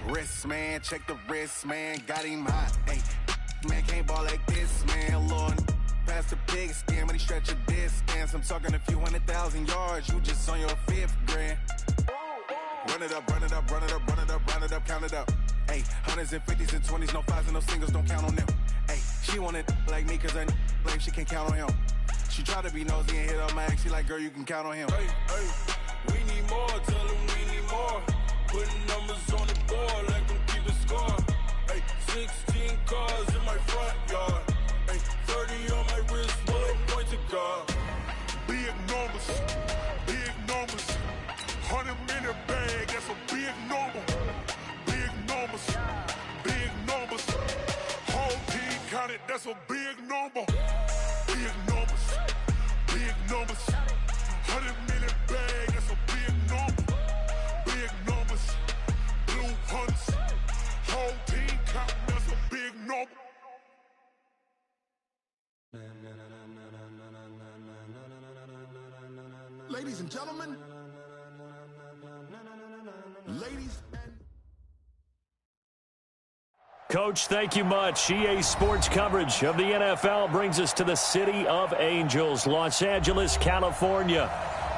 Wrist, man, check the wrist, man, got him hot. Hey, man, can't ball like this, man. Lord, past the big skin, when he stretch a distance. I'm talking a few 100,000 yards, you just on your 5th grand. Run it up, run it up, run it up, run it up, run it up, count it up. Hey, hundreds and 50s and 20s, no 5s and no singles, don't count on them. Hey, she want it like me, cause her blame, she can't count on him. She try to be nosy and hit up my ex, she like, girl, you can count on him. Hey, hey, we need more, tell them we need more. Putting numbers on the board, let them keep a score. Hey, 16 cars in my front yard. Hey, 30 on my wrist, bullet point to God. Big numbers, big numbers. 100-minute bag, that's a big number. Big numbers, big numbers. Whole team counted, that's a big number. Big numbers, big numbers. 100-minute bag, that's a big number. Big numbers, blue hunts. Whole team counting, that's a big number. Ladies and gentlemen, ladies and... Coach, thank you much. EA Sports coverage of the NFL brings us to the City of Angels, Los Angeles, California.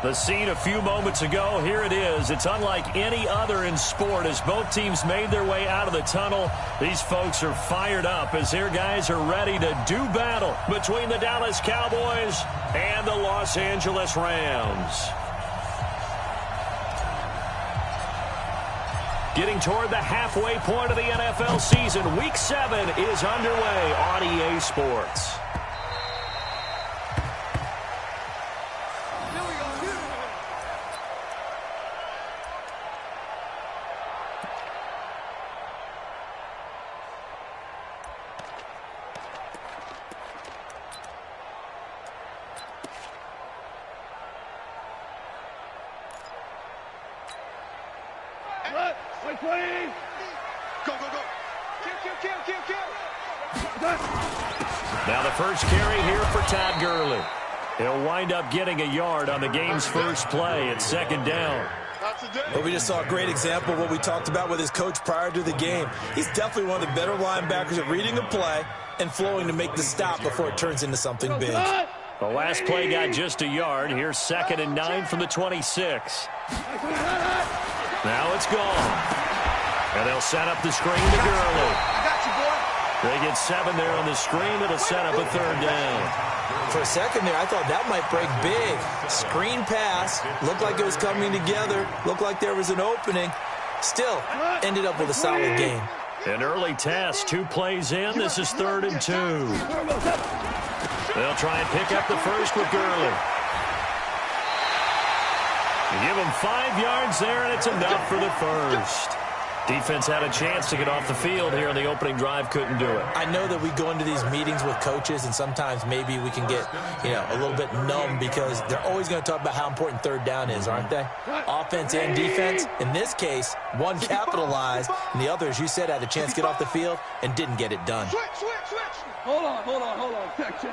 The scene a few moments ago, here it is. It's unlike any other in sport as both teams made their way out of the tunnel. These folks are fired up as their guys are ready to do battle between the Dallas Cowboys and the Los Angeles Rams. Getting toward the halfway point of the NFL season, Week 7 is underway on EA Sports. Now the first carry here for Todd Gurley. He'll wind up getting a yard on the game's first play at 2nd down. But we just saw a great example of what we talked about with his coach prior to the game. He's definitely one of the better linebackers at reading a play and flowing to make the stop before it turns into something big. The last play got just a yard. Here's 2nd and 9 from the 26. Now it's gone. And they'll set up the screen to Gurley. They get 7 there on the screen. It'll set up a 3rd down. For a second there, I thought that might break big. Screen pass. Looked like it was coming together. Looked like there was an opening. Still, ended up with a solid game. An early test. 2 plays in. This is 3rd and 2. They'll try and pick up the first with Gurley. You give him 5 yards there, and it's enough for the first. Defense had a chance to get off the field here on the opening drive, couldn't do it. I know that we go into these meetings with coaches, and sometimes maybe we can get, a little bit numb because they're always going to talk about how important 3rd down is, aren't they? Offense and defense. In this case, one capitalized, and the other, as you said, had a chance to get off the field and didn't get it done. Switch. Hold on. Check.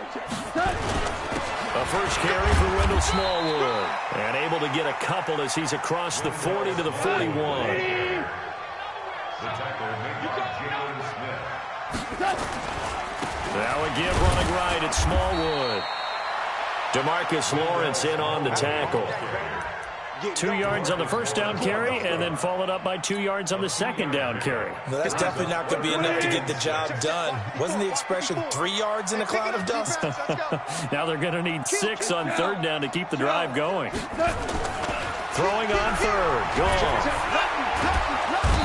A first carry for Wendell Smallwood. And able to get a couple as he's across the 40 to the 41. The tackle made by James Smith. Now a give running right at Smallwood. DeMarcus Lawrence in on the tackle. 2 yards on the first down carry and then followed up by 2 yards on the second down carry. No, that's definitely not going to be enough to get the job done. Wasn't the expression 3 yards in a cloud of dust? Now they're going to need 6 on 3rd down to keep the drive going. Throwing on 3rd. Gone.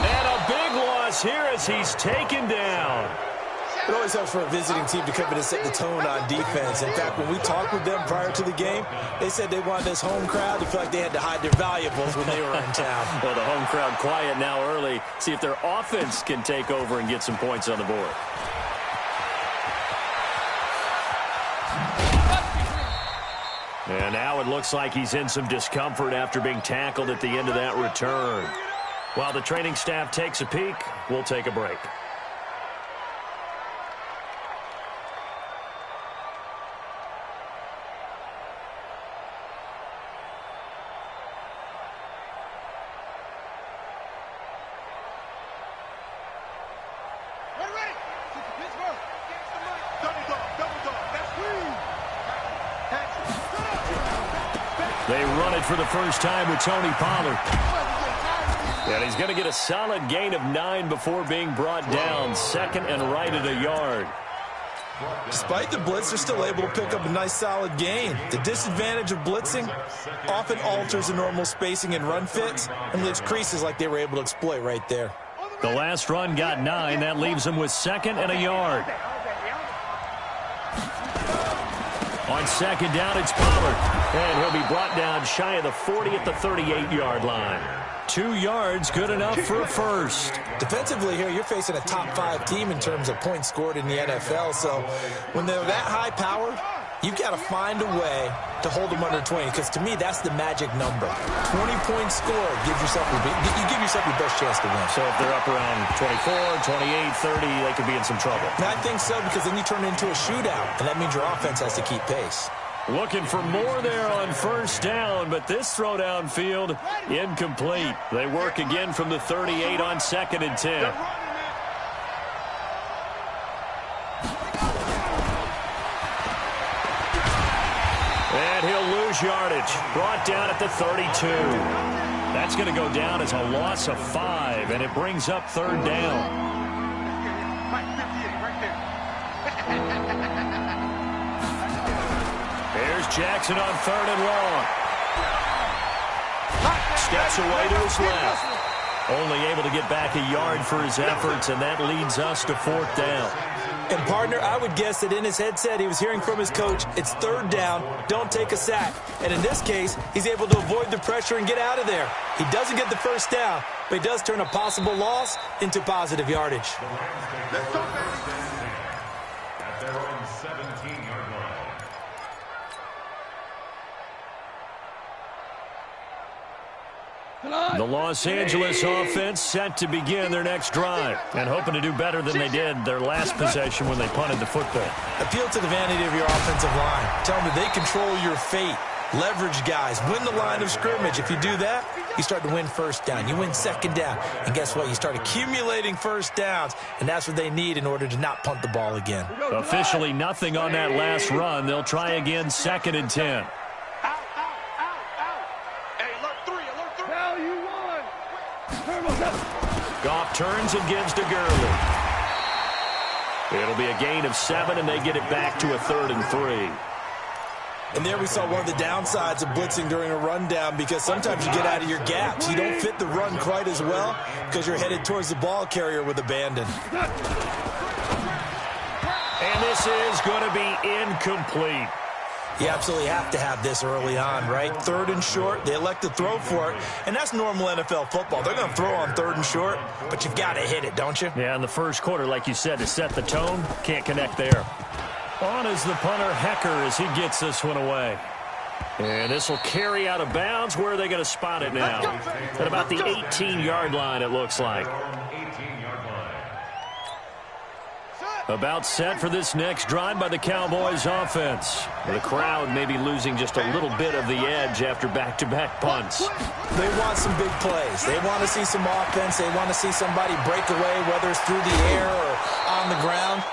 And a big loss here as he's taken down. It always helps for a visiting team to come in and set the tone on defense. In fact, when we talked with them prior to the game, they said they wanted this home crowd to feel like they had to hide their valuables when they were in town. Well, the home crowd quiet now early. See if their offense can take over and get some points on the board. And now it looks like he's in some discomfort after being tackled at the end of that return. While the training staff takes a peek, we'll take a break. They run it for the first time with Tony Pollard. And he's going to get a solid gain of 9 before being brought down. Second and right at a yard. Despite the blitz, they're still able to pick up a nice solid gain. The disadvantage of blitzing often alters the normal spacing and run fits and leaves creases like they were able to exploit right there. The last run got 9. That leaves them with second and a yard. On second down, it's Pollard. And he'll be brought down shy of the 40 at the 38-yard line. 2 yards, good enough for a first. Defensively here, you're facing a top 5 team in terms of points scored in the NFL. So when they're that high powered, you've got to find a way to hold them under 20, because to me, that's the magic number. 20 points scored gives yourself you give yourself your best chance to win. So if they're up around 24, 28, 30, they could be in some trouble. And I think so, because then you turn it into a shootout, and that means your offense has to keep pace. Looking for more there on first down, but this throw downfield incomplete. They work again from the 38 on second and 10. And he'll lose yardage. Brought down at the 32. That's going to go down as a loss of 5, and it brings up third down. Here's Jackson on third and long. Steps away to his left. Only able to get back a yard for his efforts, and that leads us to fourth down. And, partner, I would guess that in his headset he was hearing from his coach, it's third down, don't take a sack. And in this case, he's able to avoid the pressure and get out of there. He doesn't get the first down, but he does turn a possible loss into positive yardage. At their own 17-yard line. The Los Angeles offense set to begin their next drive and hoping to do better than they did their last possession when they punted the football. Appeal to the vanity of your offensive line. Tell them that they control your fate. Leverage guys. Win the line of scrimmage. If you do that, you start to win first down. You win second down. And guess what? You start accumulating first downs, and that's what they need in order to not punt the ball again. Officially nothing on that last run. They'll try again second and 10. Goff turns and gives to Gurley. It'll be a gain of 7, and they get it back to a 3rd and 3. And there we saw one of the downsides of blitzing during a rundown, because sometimes you get out of your gaps. You don't fit the run quite as well because you're headed towards the ball carrier with abandon. And this is going to be incomplete. You absolutely have to have this early on, right? 3rd and short, they elect to throw for it, and that's normal NFL football. They're going to throw on 3rd and short, but you've got to hit it, don't you? Yeah, in the first quarter, like you said, to set the tone, can't connect there. On is the punter, Hecker, as he gets this one away. And this will carry out of bounds. Where are they going to spot it now? At about the 18-yard line, it looks like. About set for this next drive by the Cowboys offense. The crowd may be losing just a little bit of the edge after back-to-back punts. They want some big plays. They want to see some offense. They want to see somebody break away, whether it's through the air or on the ground.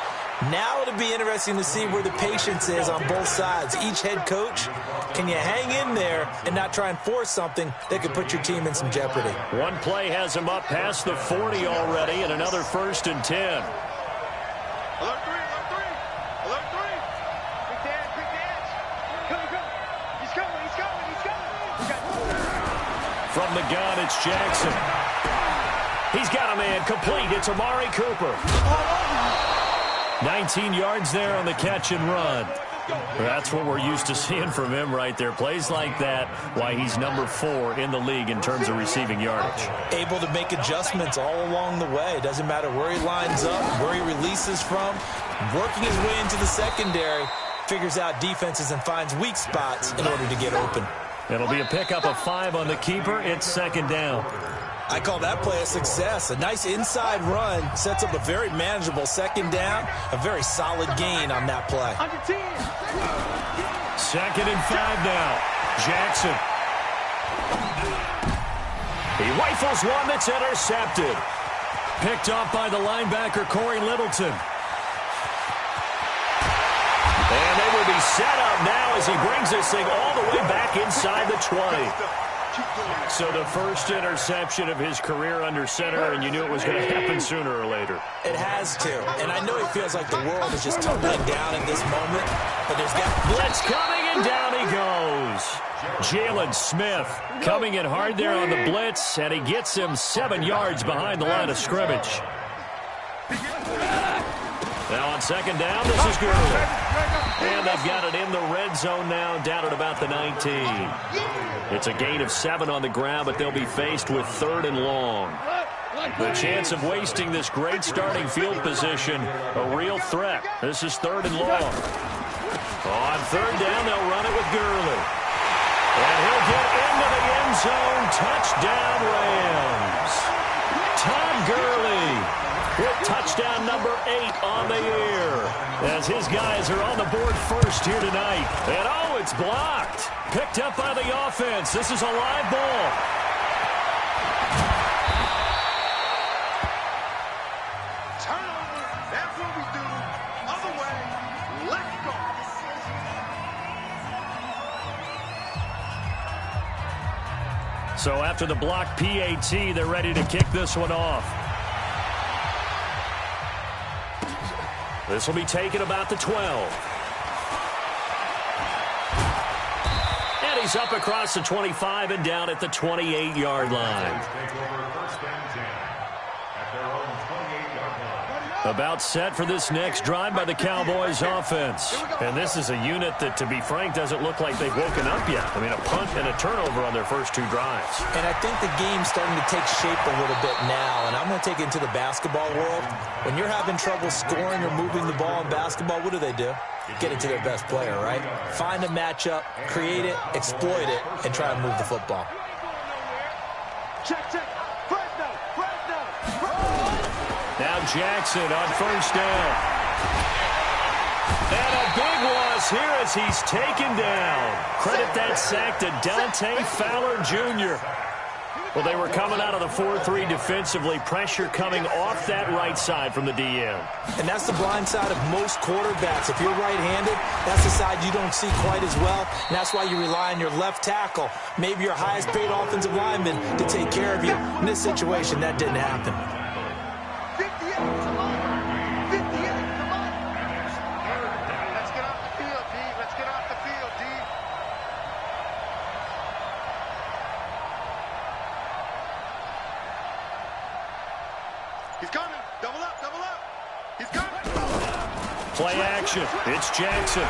Now it'll be interesting to see where the patience is on both sides. Each head coach, can you hang in there and not try and force something that could put your team in some jeopardy? One play has him up past the 40 already, and another 1st and 10. Alert 3, alert 3, alert 3. Quick dance, quick dance. Come. He's coming. From the gun, it's Jackson. He's got a man complete. It's Amari Cooper. 19 yards there on the catch and run. That's what we're used to seeing from him right there. Plays like that, why he's number 4 in the league in terms of receiving yardage. Able to make adjustments all along the way. It doesn't matter where he lines up, where he releases from. Working his way into the secondary, figures out defenses and finds weak spots in order to get open. It'll be a pickup of 5 on the keeper. It's second down. I call that play a success. A nice inside run sets up a very manageable second down. A very solid gain on that play. Second and 5 now. Jackson. He rifles one that's intercepted. Picked off by the linebacker, Corey Littleton. And they will be set up now as he brings this thing all the way back inside the 20. So the first interception of his career under center, and you knew it was going to happen sooner or later. It has to. And I know it feels like the world is just tumbling down in this moment, but there's got blitz coming, and down he goes. Jalen Smith coming in hard there on the blitz, and he gets him 7 yards behind the line of scrimmage. Now on second down, this is Gurley. And they've got it in the red zone now, down at about the 19. It's a gain of 7 on the ground, but they'll be faced with 3rd and long. The chance of wasting this great starting field position, a real threat. This is 3rd and long. On 3rd down, they'll run it with Gurley. And he'll get into the end zone. Touchdown, Rams. Todd Gurley with touchdown number 8 on the year, as his guys are on the board first here tonight. And oh, it's blocked. Picked up by the offense. This is a live ball. Turnover, that's what we do. Other way, let's go. So after the block PAT, they're ready to kick this one off. This will be taken about the 12. And he's up across the 25 and down at the 28-yard line. About set for this next drive by the Cowboys offense. And this is a unit that, to be frank, doesn't look like they've woken up yet. I mean, a punt and a turnover on their first 2 drives. And I think the game's starting to take shape a little bit now. And I'm going to take it into the basketball world. When you're having trouble scoring or moving the ball in basketball, what do? Get it to their best player, right? Find a matchup, create it, exploit it, and try and move the football. Check. Now Jackson on first down. And a big loss here as he's taken down. Credit that sack to Dante Fowler Jr. Well, they were coming out of the 4-3 defensively. Pressure coming off that right side from the DM. And that's the blind side of most quarterbacks. If you're right-handed, that's the side you don't see quite as well. And that's why you rely on your left tackle, maybe your highest-paid offensive lineman, to take care of you. In this situation, that didn't happen. 58, come on. 58, come on. Let's get off the field, D. Let's get off the field, D. He's coming. Double up, double up. He's coming. Play action. It's Jackson.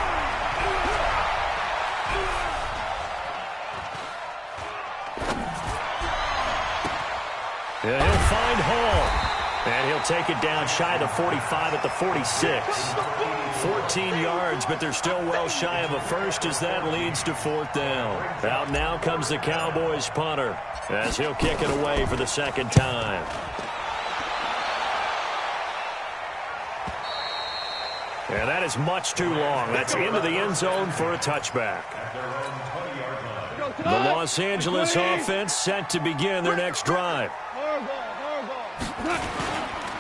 Yeah, he'll find Hall. And he'll take it down shy of the 45 at the 46. 14 yards, but they're still well shy of a first as that leads to 4th down. Out now comes the Cowboys punter as he'll kick it away for the second time. And that is much too long. That's into the end zone for a touchback. The Los Angeles offense set to begin their next drive.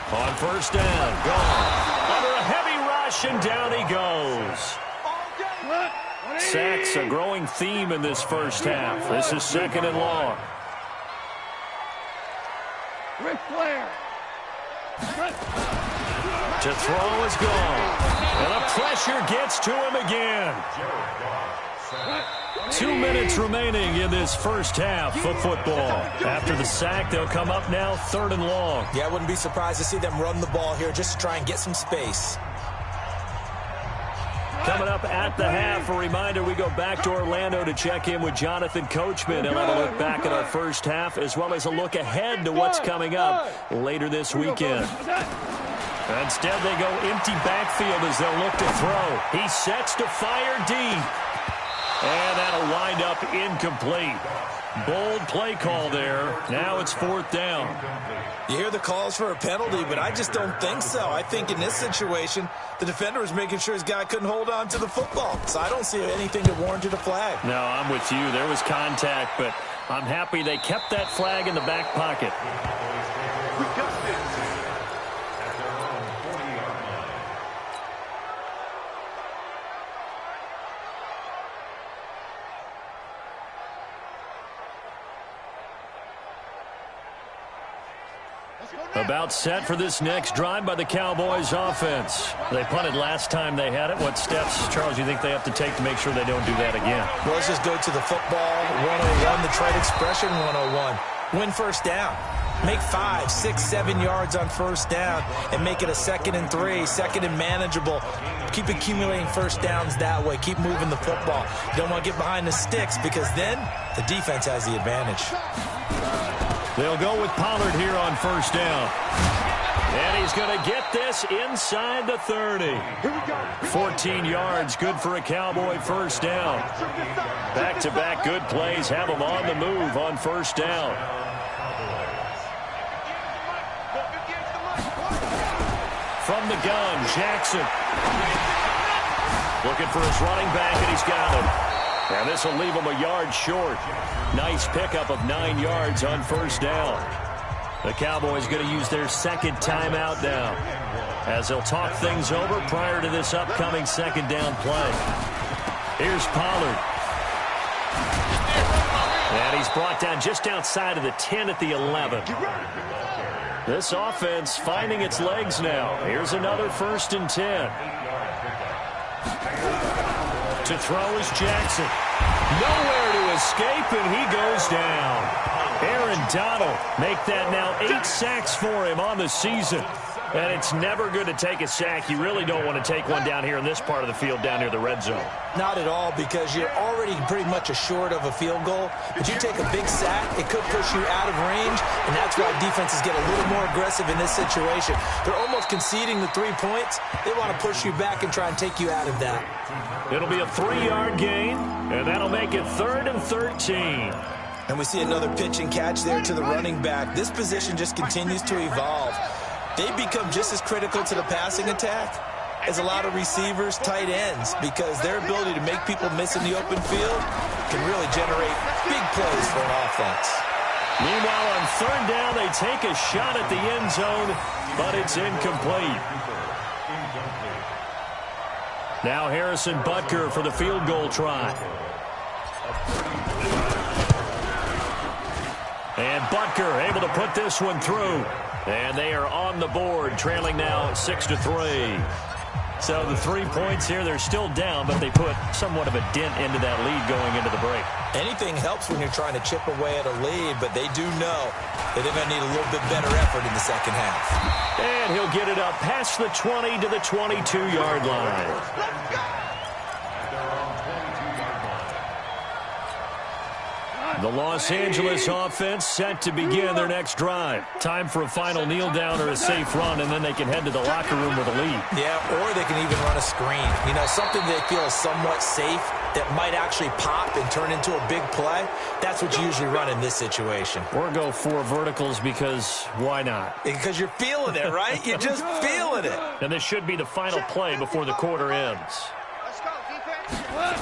On first down, gone. Under a heavy rush, and down he goes. Sacks, a growing theme in this first half. This is 2nd and long. Ric Flair. To throw is gone. And the pressure gets to him again. 2 minutes remaining in this first half of football. After the sack, they'll come up now 3rd and long. Yeah, I wouldn't be surprised to see them run the ball here just to try and get some space. Coming up at the half, a reminder, we go back to Orlando to check in with Jonathan Coachman. He'll have a look back at our first half as well as a look ahead to what's coming up later this weekend. Instead, they go empty backfield as they'll look to throw. He sets to fire deep. And that'll wind up incomplete. Bold play call there. Now it's 4th down. You hear the calls for a penalty, but I just don't think so. I think in this situation, the defender was making sure his guy couldn't hold on to the football. So I don't see anything that warranted a flag. No, I'm with you. There was contact, but I'm happy they kept that flag in the back pocket. We got this. About set for this next drive by the Cowboys offense. They punted last time they had it. What steps, Charles, do you think they have to take to make sure they don't do that again? Well, let's just go to the football 101, the trade expression 101. Win first down. Make 5, 6, 7 yards on first down and make it a 2nd and 3, 2nd and manageable. Keep accumulating first downs that way. Keep moving the football. You don't want to get behind the sticks because then the defense has the advantage. They'll go with Pollard here on first down. And he's going to get this inside the 30. 14 yards, good for a Cowboy first down. Back-to-back good plays have them on the move on first down. From the gun, Jackson. Looking for his running back, and he's got him. And this will leave him a yard short. Nice pickup of 9 yards on first down. The Cowboys going to use their second timeout now as they'll talk things over prior to this upcoming second down play. Here's Pollard. And he's brought down just outside of the 10 at the 11. This offense finding its legs now. Here's another 1st and 10. To throw is Jackson. Nowhere to escape, and he goes down. Aaron Donald make that now 8 sacks for him on the season. And it's never good to take a sack. You really don't want to take one down here in this part of the field down near the red zone. Not at all, because you're already pretty much assured of a field goal. But you take a big sack, it could push you out of range, and that's why defenses get a little more aggressive in this situation. They're almost conceding the 3 points. They want to push you back and try and take you out of that. It'll be a 3-yard gain, and that'll make it 3rd and 13. And we see another pitch and catch there to the running back. This position just continues to evolve. They become just as critical to the passing attack as a lot of receivers, tight ends, because their ability to make people miss in the open field can really generate big plays for an offense. Meanwhile, on 3rd down, they take a shot at the end zone, but it's incomplete. Now Harrison Butker for the field goal try. And Butker able to put this one through. And they are on the board, trailing now 6-3. So the 3 points here, they're still down, but they put somewhat of a dent into that lead going into the break. Anything helps when you're trying to chip away at a lead, but they do know that they're going to need a little bit better effort in the second half. And he'll get it up past the 20 to the 22-yard line. The Los Angeles offense set to begin their next drive. Time for a final kneel down or a safe run, and then they can head to the locker room with a lead. Yeah, or they can even run a screen. You know, something they feel is somewhat safe that might actually pop and turn into a big play. That's what you usually run in this situation. Or go 4 verticals because why not? Because you're feeling it, right? You're just feeling it. And this should be the final play before the quarter ends. Let's go, defense.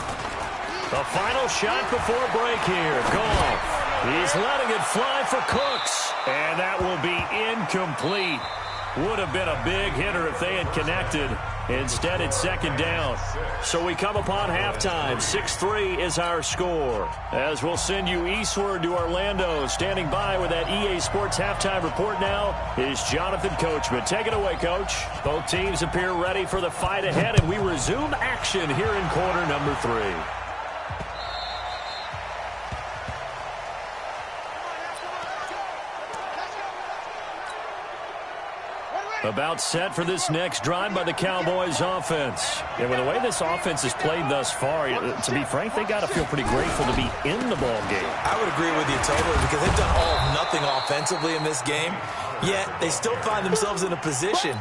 The final shot before break here. Goff. He's letting it fly for Cooks. And that will be incomplete. Would have been a big hitter if they had connected. Instead, it's 2nd down. So we come upon halftime. 6-3 is our score. As we'll send you eastward to Orlando. Standing by with that EA Sports halftime report now is Jonathan Coachman. Take it away, Coach. Both teams appear ready for the fight ahead, and we resume action here in quarter number 3. About set for this next drive by the Cowboys offense. And with the way this offense has played thus far, to be frank, they got to feel pretty grateful to be in the ball game. I would agree with you totally, because they've done all of nothing offensively in this game, yet they still find themselves in a position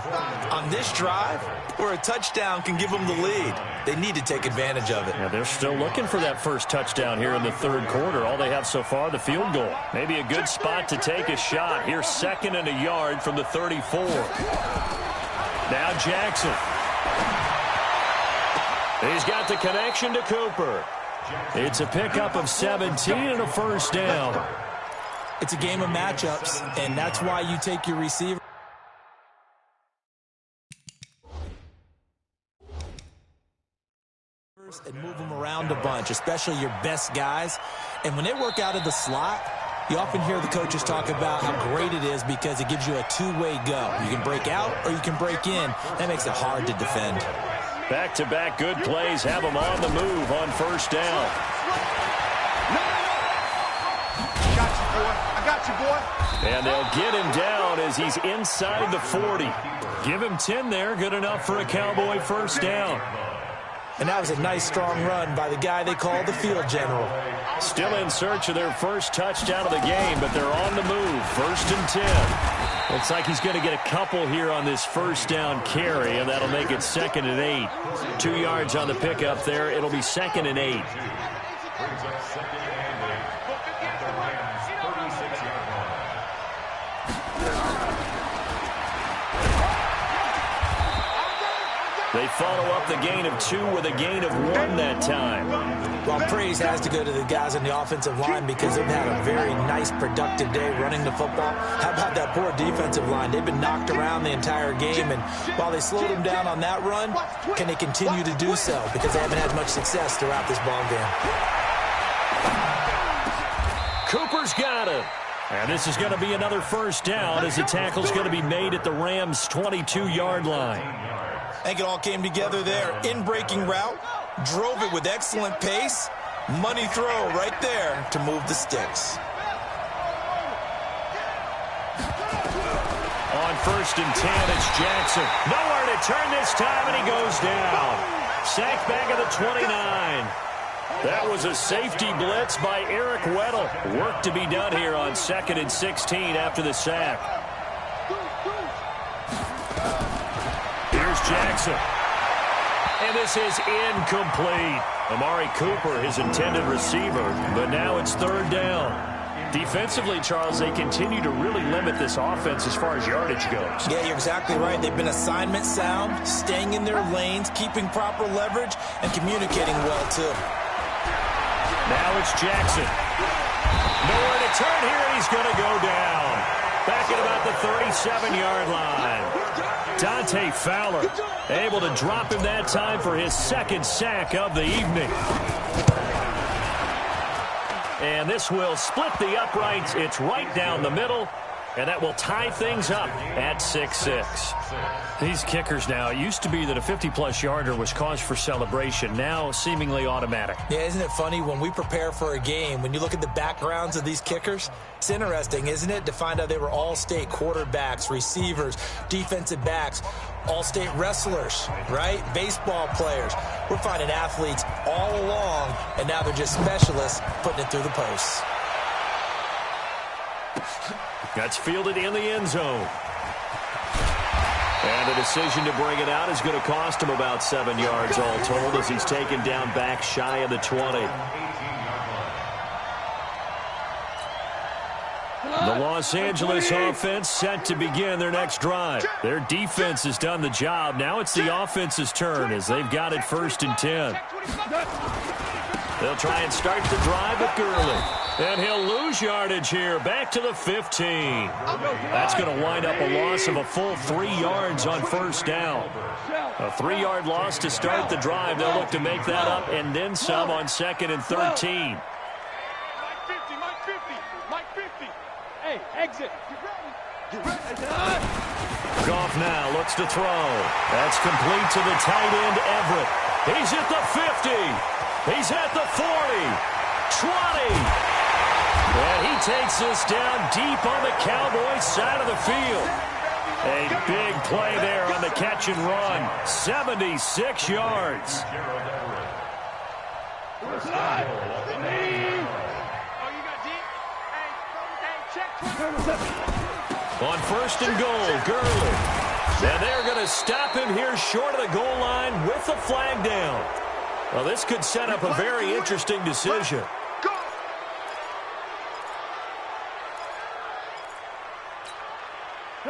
on this drive where a touchdown can give them the lead. They need to take advantage of it. Yeah, they're still looking for that first touchdown here in the 3rd quarter. All they have so far, the field goal. Maybe a good spot to take a shot. Here's 2nd and a yard from the 34. Now Jackson. He's got the connection to Cooper. It's a pickup of 17 and a first down. It's a game of matchups, and that's why you take your receiver and move them around a bunch, especially your best guys. And when they work out of the slot, You often hear the coaches talk about how great it is because it gives you a two-way go. You can break out or you can break in. That makes it hard to defend. Back-to-back good plays have them on the move on first down. I got you, boy. And they'll get him down as he's inside the 40. Give him 10 there. Good enough for a Cowboy first down. And that was a nice, strong run by the guy they call the field general. Still in search of their first touchdown of the game, but they're on the move. 1st and 10. Looks like he's going to get a couple here on this first down carry, and that'll make it 2nd and 8. 2 yards on the pickup there. It'll be 2nd and 8. Brings up 2nd and 8 at the Rams' 36-yard line. They follow up the gain of 2 with a gain of 1 that time. Well, praise has to go to the guys on the offensive line because they've had a very nice, productive day running the football. How about that poor defensive line? They've been knocked around the entire game, and while they slowed them down on that run, can they continue to do so? Because they haven't had much success throughout this ball game. Cooper's got it. And this is going to be another first down as the tackle's going to be made at the Rams' 22-yard line. I think it all came together there. In-breaking route, drove it with excellent pace. Money throw right there to move the sticks. On 1st and 10, it's Jackson. Nowhere to turn this time, and he goes down. Sacked back at the 29. That was a safety blitz by Eric Weddle. Work to be done here on 2nd and 16 after the sack. Here's Jackson. And this is incomplete. Amari Cooper, his intended receiver, but now it's 3rd down. Defensively, Charles, they continue to really limit this offense as far as yardage goes. Yeah, you're exactly right. They've been assignment sound, staying in their lanes, keeping proper leverage, and communicating well, too. Now it's Jackson. Nowhere to turn here, and he's going to go down. Back at about the 37-yard line. Dante Fowler able to drop him that time for his 2nd sack of the evening. And this will split the uprights. It's right down the middle, and that will tie things up at 6-6. These kickers now, it used to be that a 50-plus yarder was cause for celebration. Now seemingly automatic. Yeah, isn't it funny when we prepare for a game, when you look at the backgrounds of these kickers? It's interesting, isn't it, to find out they were all-state quarterbacks, receivers, defensive backs, all-state wrestlers, right? Baseball players. We're finding athletes all along, and now they're just specialists putting it through the posts. That's fielded in the end zone. And the decision to bring it out is going to cost him about 7 yards all told as he's taken down back shy of the 20. The Los Angeles offense set to begin their next drive. Their defense has done the job. Now it's the offense's turn as they've got it 1st and 10. They'll try and start the drive with Gurley. And he'll lose yardage here, back to the 15. That's going to wind up a loss of a full 3 yards on 1st down. A 3-yard loss to start the drive. They'll look to make that up and then some on 2nd and 13. Hey, exit. Goff now looks to throw. That's complete to the tight end, Everett. He's at the 50. He's at the 40. 20. And he takes this down deep on the Cowboys side of the field. A big play there on the catch and run. 76 yards. On 1st and goal, Gurley. And they're going to stop him here short of the goal line with the flag down. Well, this could set up a very interesting decision.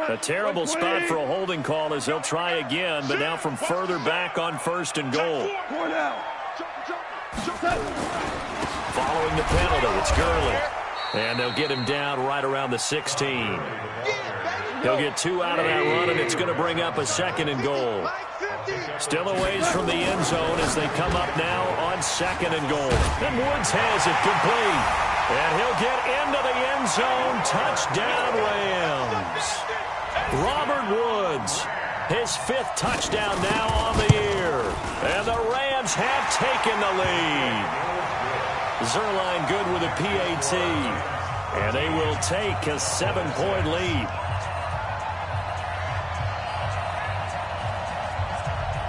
A terrible spot for a holding call as they'll try again, but now from further back on 1st and goal. Following the penalty, it's Gurley. And they'll get him down right around the 16. He'll get 2 out of that run, and it's going to bring up a 2nd and goal. Still a ways from the end zone as they come up now on 2nd and goal. And Woods has it complete. And he'll get into the end zone. Touchdown, Rams. Robert Woods, his 5th touchdown now on the year. And the Rams have taken the lead. Zerline good with a PAT. And they will take a 7-point lead.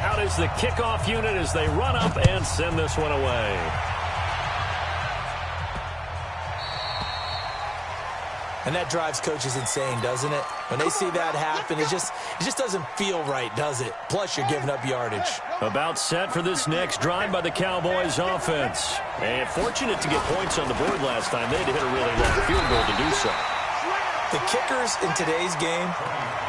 Out is the kickoff unit as they run up and send this one away. And that drives coaches insane, doesn't it? When they see that happen, it just doesn't feel right, does it? Plus, you're giving up yardage. About set for this next drive by the Cowboys offense. And fortunate to get points on the board last time. They had to hit a really long field goal to do so. The kickers in today's game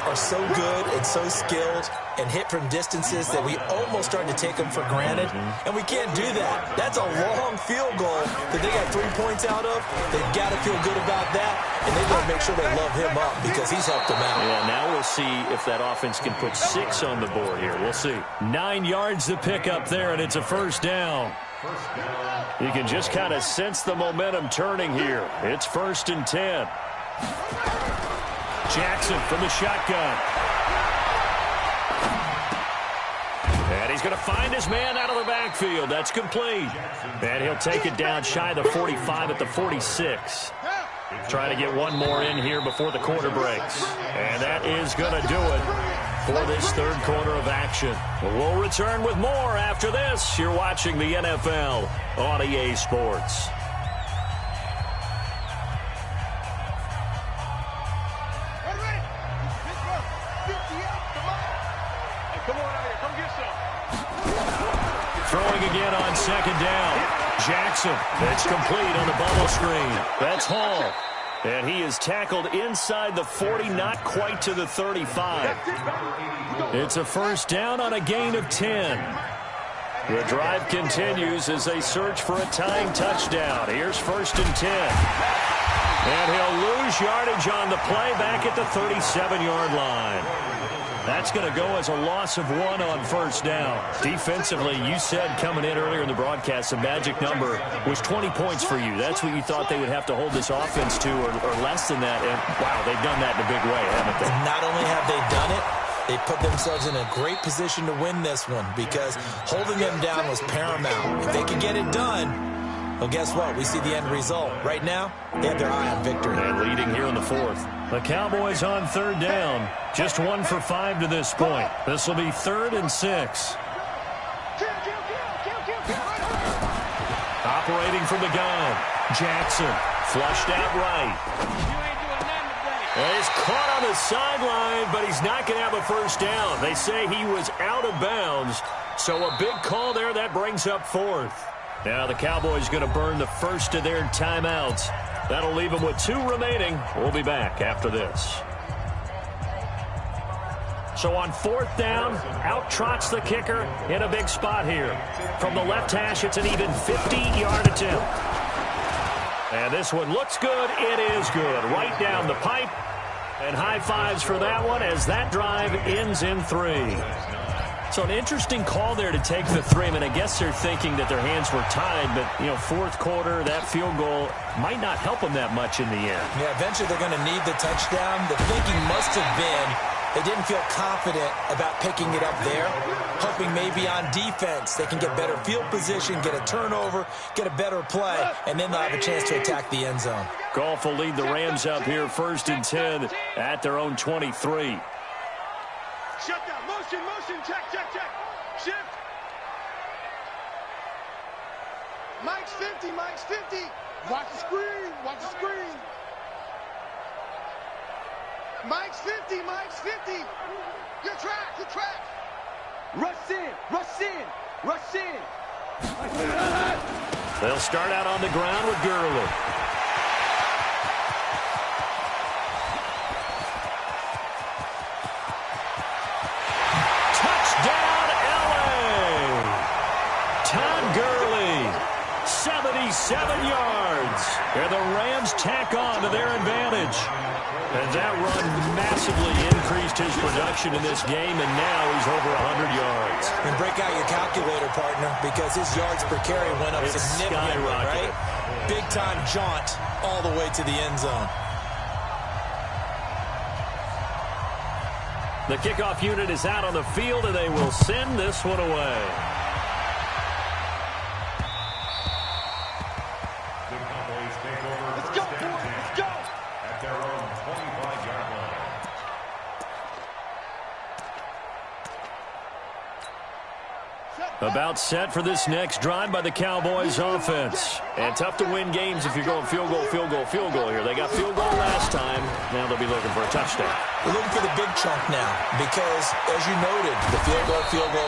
are so good and so skilled and hit from distances that we almost start to take them for granted. And we can't do that. That's a long field goal that they got 3 points out of. They've got to feel good about that, and they've got to make sure they love him up because he's helped them out. Yeah, now we'll see if that offense can put 6 on the board here. We'll see. 9 yards to pick up there, and it's a first down. You can just kind of sense the momentum turning here. It's 1st and 10. Jackson from the shotgun. And he's going to find his man out of the backfield. That's complete. And he'll take it down shy of the 45 at the 46. Try to get one more in here before the quarter breaks. And that is going to do it for this 3rd quarter of action. We'll return with more after this. You're watching the NFL on EA Sports. Throwing again on 2nd down. Jackson. It's complete on the bubble screen. That's Hall. And he is tackled inside the 40, not quite to the 35. It's a first down on a gain of 10. The drive continues as they search for a tying touchdown. Here's 1st and 10. And he'll lose yardage on the play back at the 37-yard line. That's going to go as a loss of 1 on 1st down. Defensively, you said coming in earlier in the broadcast, the magic number was 20 points for you. That's what you thought they would have to hold this offense to or less than that. And, wow, they've done that in a big way, haven't they? Not only have they done it, they put themselves in a great position to win this one because holding them down was paramount. If they can get it done, well, guess what? We see the end result. Right now, they have their eye on victory. And leading here in the 4th. The Cowboys on 3rd down. Just 1 for 5 to this point. This will be 3rd and 6. Operating from the gun. Jackson flushed out right. He's caught on the sideline, but he's not going to have a first down. They say he was out of bounds. So a big call there. That brings up 4th. Now the Cowboys going to burn the first of their timeouts. That'll leave them with 2 remaining. We'll be back after this. So on 4th down, out trots the kicker in a big spot here. From the left hash, it's an even 50-yard attempt. And this one looks good. It is good. Right down the pipe. And high fives for that one as that drive ends in 3. So an interesting call there to take the 3. I mean, I guess they're thinking that their hands were tied, but, 4th quarter, that field goal might not help them that much in the end. Yeah, eventually they're going to need the touchdown. The thinking must have been they didn't feel confident about picking it up there, hoping maybe on defense they can get better field position, get a turnover, get a better play, and then they'll have a chance to attack the end zone. Goff will lead the Rams up here 1st and 10 at their own 23. Shut down. Motion. Check. Shift. Mike's 50. Watch the screen. Mike's 50. Your track. Rush in. They'll start out on the ground with Gurley. Touchdown, LA! Todd Gurley, 77 yards. And the Rams tack on to their advantage. And that run massively increased his production in this game, and now he's over 100 yards. And break out your calculator, partner, because his yards per carry went up significantly, right? Big-time jaunt all the way to the end zone. The kickoff unit is out on the field, and they will send this one away. The Cowboys take over. Let's go, boys. Let's go. At their own 25-yard line. About set for this next drive by the Cowboys offense. And tough to win games if you're going field goal, field goal, field goal here. They got field goal last time. Now they'll be looking for a touchdown. We're looking for the big chunk now because, as you noted, the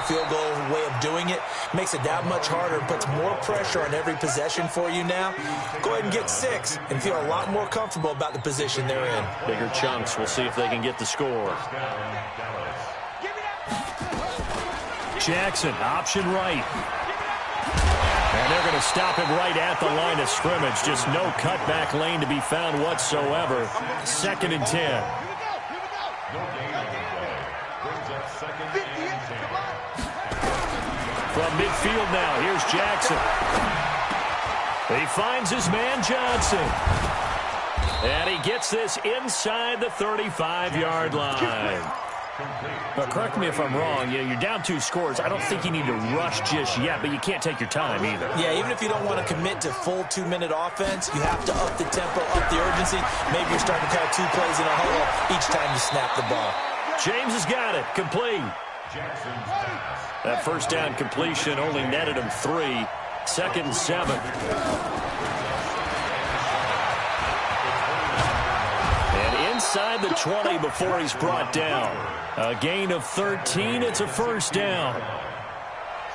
field goal way of doing it makes it that much harder and puts more pressure on every possession for you now. Go ahead and get 6 and feel a lot more comfortable about the position they're in. Bigger chunks. We'll see if they can get the score. Jackson, option right. And they're going to stop him right at the line of scrimmage. Just no cutback lane to be found whatsoever. 2nd and 10. From midfield now, here's Jackson. He finds his man Johnson. And he gets this inside the 35-yard line. But correct me if I'm wrong, you're down 2 scores. I don't think you need to rush just yet, but you can't take your time either. Yeah, even if you don't want to commit to full 2-minute offense, you have to up the tempo, up the urgency. Maybe you're starting to call 2 plays in a huddle each time you snap the ball. James has got it. Complete. That first down completion only netted him 3. 2nd and 7. Inside the 20 before he's brought down. A gain of 13. It's a first down.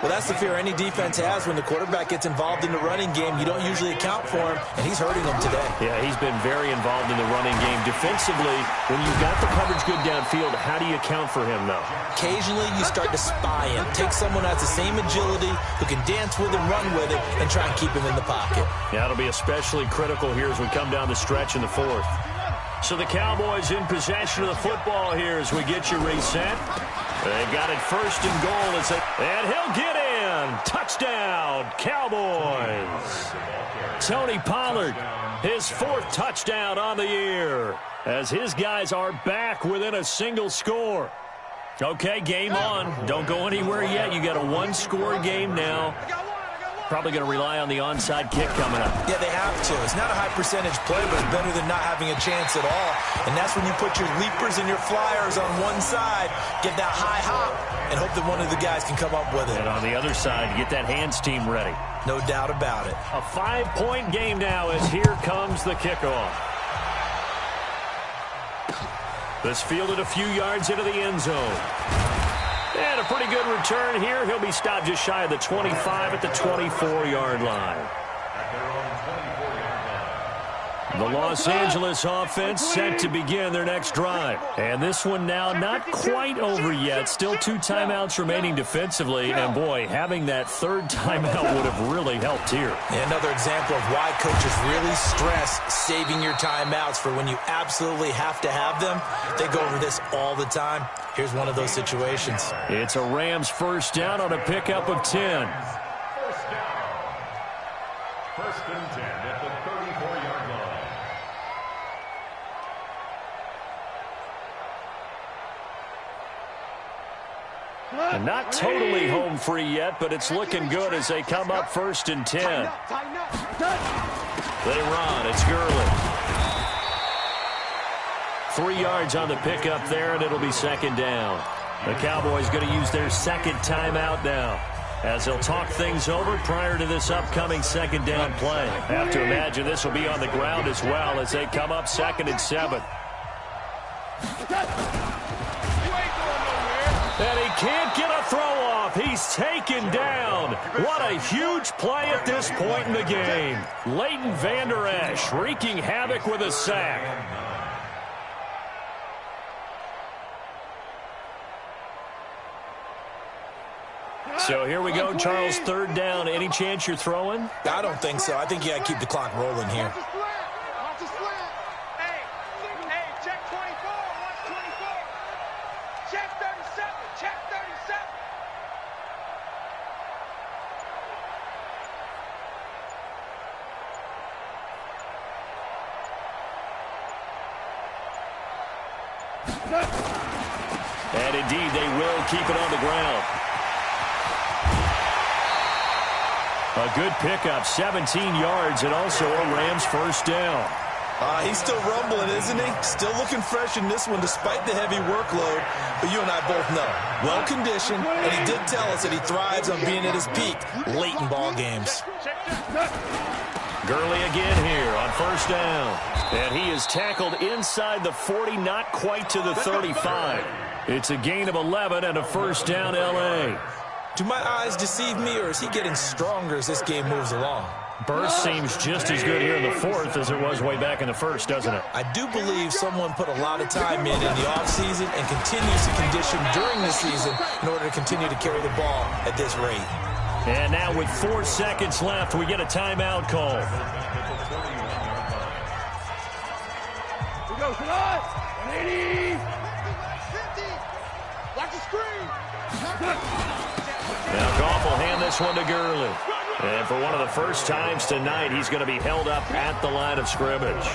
Well, that's the fear any defense has when the quarterback gets involved in the running game. You don't usually account for him, and he's hurting them today. Yeah, he's been very involved in the running game. Defensively, when you've got the coverage good downfield, how do you account for him, though? Occasionally, you start to spy him. Take someone who has the same agility, who can dance with him, run with him, and try and keep him in the pocket. Yeah, it'll be especially critical here as we come down the stretch in the 4th. So the Cowboys in possession of the football here as we get you reset. They've got it 1st and goal. And he'll get in. Touchdown, Cowboys. Tony Pollard, his 4th touchdown on the year as his guys are back within a single score. Okay, game on. Don't go anywhere yet. You got a 1-score game now. Probably going to rely on the onside kick coming up. Yeah, they have to. It's not a high percentage play, but it's better than not having a chance at all. And that's when you put your leapers and your flyers on one side, get that high hop, and hope that one of the guys can come up with it. And on the other side, get that hands team ready. No doubt about it. A 5-point game now as here comes the kickoff. This fielded a few yards into the end zone. And a pretty good return here. He'll be stopped just shy of the 25 at the 24-yard line. The Los Angeles offense set to begin their next drive. And this one now not quite over yet. Still 2 timeouts remaining defensively. And, boy, having that 3rd timeout would have really helped here. Yeah, another example of why coaches really stress saving your timeouts for when you absolutely have to have them. They go over this all the time. Here's one of those situations. It's a Rams first down on a pickup of 10. First down. 1st and 10 at the 34-yard line. And not totally home free yet, but it's looking good as they come up 1st and 10. They run. It's Gurley. 3 yards on the pickup there, and it'll be 2nd down. The Cowboys going to use their 2nd timeout now as they'll talk things over prior to this upcoming 2nd down play. Have to imagine this will be on the ground as well as they come up 2nd and 7. And he can't get a throw off. He's taken down. What a huge play at this point in the game. Leighton Vander Esch wreaking havoc with a sack. So here we go, Charles, 3rd down. Any chance you're throwing? I don't think so. I think you got to keep the clock rolling here. Check 24. Watch 24. Check 37. Check 37. And indeed, they will keep it on the ground. A good pickup, 17 yards, and also a Rams first down. He's still rumbling, isn't he? Still looking fresh in this one despite the heavy workload. But you and I both know, well-conditioned, and he did tell us that he thrives on being at his peak late in ball games. Gurley again here on first down. And he is tackled inside the 40, not quite to the 35. It's a gain of 11 and a first down, L.A. Do my eyes deceive me, or is he getting stronger as this game moves along? Burst seems just as good here in the fourth as it was way back in the first, doesn't it? I do believe someone put a lot of time in the offseason and continues to condition during the season in order to continue to carry the ball at this rate. And now with 4 seconds left, we get a timeout call. We go, Shalai! 180! 50! Watch the screen! Now Goff will hand this one to Gurley. And for one of the first times tonight, he's going to be held up at the line of scrimmage.